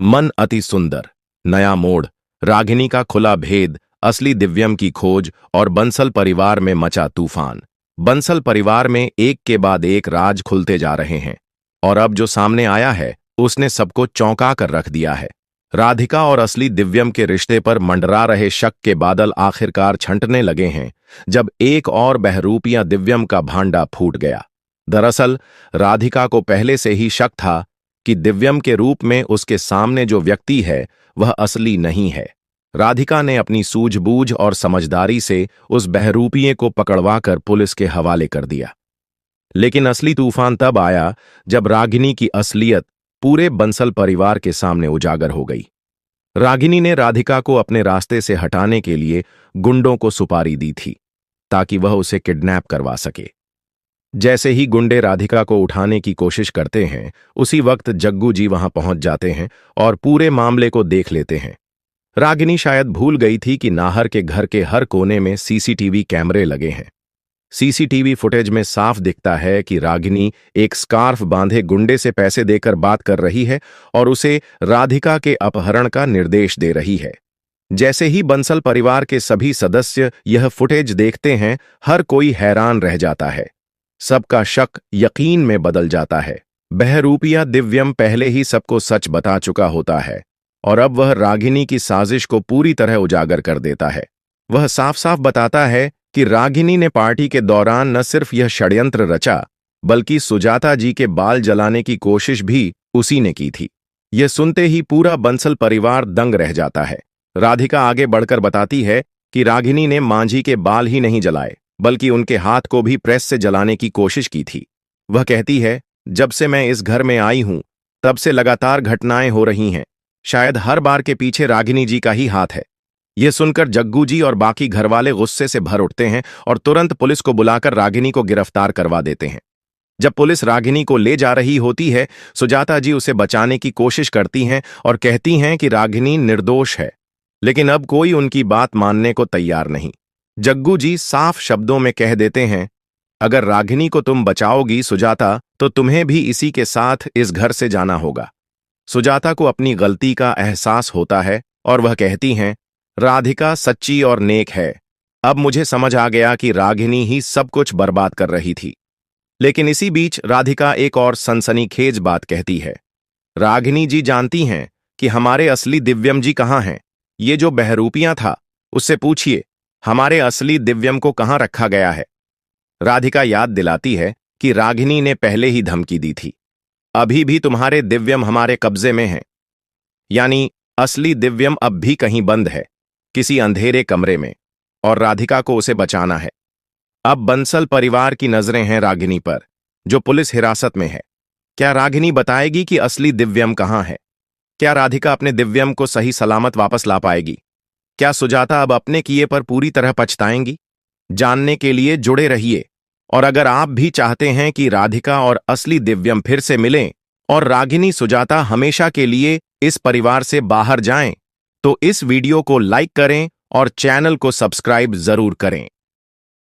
मन अति सुंदर, नया मोड़, रागिनी का खुला भेद, असली दिव्यम की खोज और बंसल परिवार में मचा तूफान। बंसल परिवार में एक के बाद एक राज खुलते जा रहे हैं और अब जो सामने आया है उसने सबको चौंका कर रख दिया है। राधिका और असली दिव्यम के रिश्ते पर मंडरा रहे शक के बादल आखिरकार छंटने लगे हैं जब एक और बहरूपिया दिव्यम का भांडा फूट गया। दरअसल राधिका को पहले से ही शक था कि दिव्यम के रूप में उसके सामने जो व्यक्ति है वह असली नहीं है। राधिका ने अपनी सूझबूझ और समझदारी से उस बहरूपिये को पकड़वाकर पुलिस के हवाले कर दिया। लेकिन असली तूफान तब आया जब रागिनी की असलियत पूरे बंसल परिवार के सामने उजागर हो गई। रागिनी ने राधिका को अपने रास्ते से हटाने के लिए गुंडों को सुपारी दी थी ताकि वह उसे किडनैप करवा सके। जैसे ही गुंडे राधिका को उठाने की कोशिश करते हैं उसी वक्त जग्गू जी वहां पहुंच जाते हैं और पूरे मामले को देख लेते हैं। रागिनी शायद भूल गई थी कि नाहर के घर के हर कोने में सीसीटीवी कैमरे लगे हैं। सीसीटीवी फुटेज में साफ दिखता है कि रागिनी एक स्कार्फ बांधे गुंडे से पैसे देकर बात कर रही है और उसे राधिका के अपहरण का निर्देश दे रही है। जैसे ही बंसल परिवार के सभी सदस्य यह फुटेज देखते हैं हर कोई हैरान रह जाता है। सबका शक यकीन में बदल जाता है। बहरूपिया दिव्यम पहले ही सबको सच बता चुका होता है और अब वह रागिनी की साजिश को पूरी तरह उजागर कर देता है। वह साफ साफ बताता है कि रागिनी ने पार्टी के दौरान न सिर्फ यह षड्यंत्र रचा बल्कि सुजाता जी के बाल जलाने की कोशिश भी उसी ने की थी। यह सुनते ही पूरा बंसल परिवार दंग रह जाता है। राधिका आगे बढ़कर बताती है कि रागिनी ने मांझी के बाल ही नहीं जलाए बल्कि उनके हाथ को भी प्रेस से जलाने की कोशिश की थी। वह कहती है, जब से मैं इस घर में आई हूं तब से लगातार घटनाएं हो रही हैं। शायद हर बार के पीछे रागिनी जी का ही हाथ है। यह सुनकर जग्गू जी और बाकी घरवाले गुस्से से भर उठते हैं और तुरंत पुलिस को बुलाकर रागिनी को गिरफ्तार करवा देते हैं। जब पुलिस रागिनी को ले जा रही होती है सुजाता जी उसे बचाने की कोशिश करती हैं और कहती हैं कि रागिनी निर्दोष है, लेकिन अब कोई उनकी बात मानने को तैयार नहीं। जग्गू जी साफ शब्दों में कह देते हैं, अगर रागिनी को तुम बचाओगी सुजाता तो तुम्हें भी इसी के साथ इस घर से जाना होगा। सुजाता को अपनी गलती का एहसास होता है और वह कहती हैं, राधिका सच्ची और नेक है। अब मुझे समझ आ गया कि रागिनी ही सब कुछ बर्बाद कर रही थी। लेकिन इसी बीच राधिका एक और सनसनीखेज बात कहती है, रागिनी जी जानती हैं कि हमारे असली दिव्यम जी कहाँ हैं। ये जो बहरूपियां था उससे पूछिए हमारे असली दिव्यम को कहां रखा गया है। राधिका याद दिलाती है कि रागिनी ने पहले ही धमकी दी थी, अभी भी तुम्हारे दिव्यम हमारे कब्जे में हैं। यानी असली दिव्यम अब भी कहीं बंद है, किसी अंधेरे कमरे में, और राधिका को उसे बचाना है। अब बंसल परिवार की नजरें हैं रागिनी पर, जो पुलिस हिरासत में है। क्या रागिनी बताएगी कि असली दिव्यम कहां है? क्या राधिका अपने दिव्यम को सही सलामत वापस ला पाएगी? क्या सुजाता अब अपने किए पर पूरी तरह पछताएंगी? जानने के लिए जुड़े रहिए। और अगर आप भी चाहते हैं कि राधिका और असली दिव्यम फिर से मिलें और रागिनी सुजाता हमेशा के लिए इस परिवार से बाहर जाएं, तो इस वीडियो को लाइक करें और चैनल को सब्सक्राइब जरूर करें।